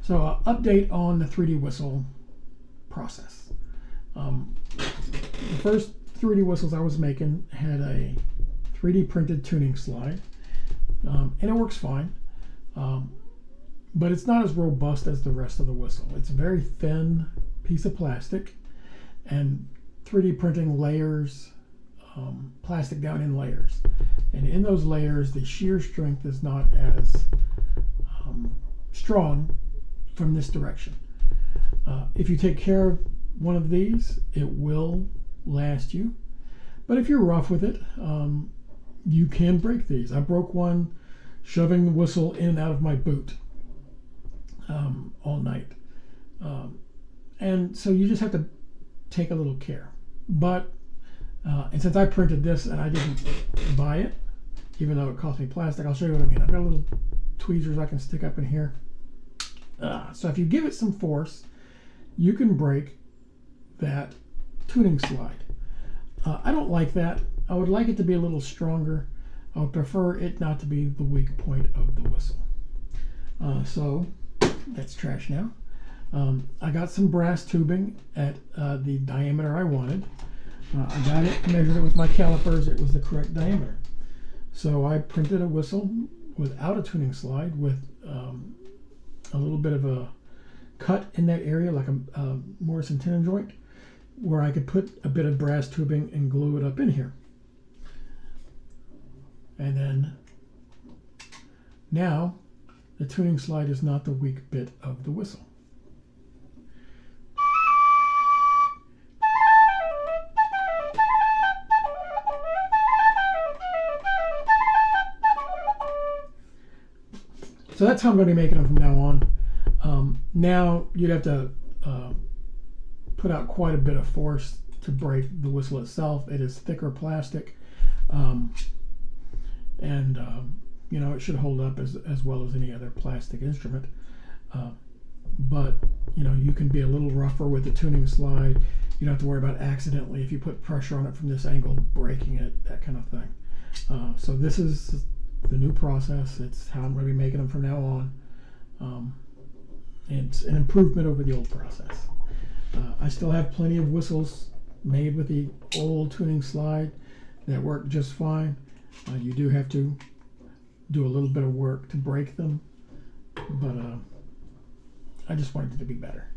So update on the 3D whistle process. The first 3D whistles I was making had a 3D printed tuning slide, and it works fine, but it's not as robust as the rest of the whistle. It's a very thin piece of plastic, and 3D printing layers plastic down in layers, and in those layers the shear strength is not as strong from this direction. If you take care of one of these, it will last you, but if you're rough with it, you can break these. I broke one shoving the whistle in and out of my boot all night, and so you just have to take a little care. But and since I printed this and I didn't buy it, even though it cost me plastic, I'll show you what I mean. I've got little tweezers I can stick up in here. So if you give it some force, you can break that tuning slide. I don't like that. I would like it to be a little stronger. I would prefer it not to be the weak point of the whistle. So that's trash now. I got some brass tubing at the diameter I wanted. I got it, measured it with my calipers. It was the correct diameter. So I printed a whistle without a tuning slide with a little bit of a cut in that area, like a Morrison tenon joint, where I could put a bit of brass tubing and glue it up in here. And then now the tuning slide is not the weak bit of the whistle. So that's how I'm going to be making them from now on. Now you'd have to put out quite a bit of force to break the whistle itself. It is thicker plastic, and you know, it should hold up as well as any other plastic instrument. But you know, you can be a little rougher with the tuning slide. You don't have to worry about accidentally, if you put pressure on it from this angle, breaking it, that kind of thing. So this is the new process. It's how I'm going to be making them from now on. It's an improvement over the old process. I still have plenty of whistles made with the old tuning slide that work just fine. You do have to do a little bit of work to break them, but I just wanted it to be better.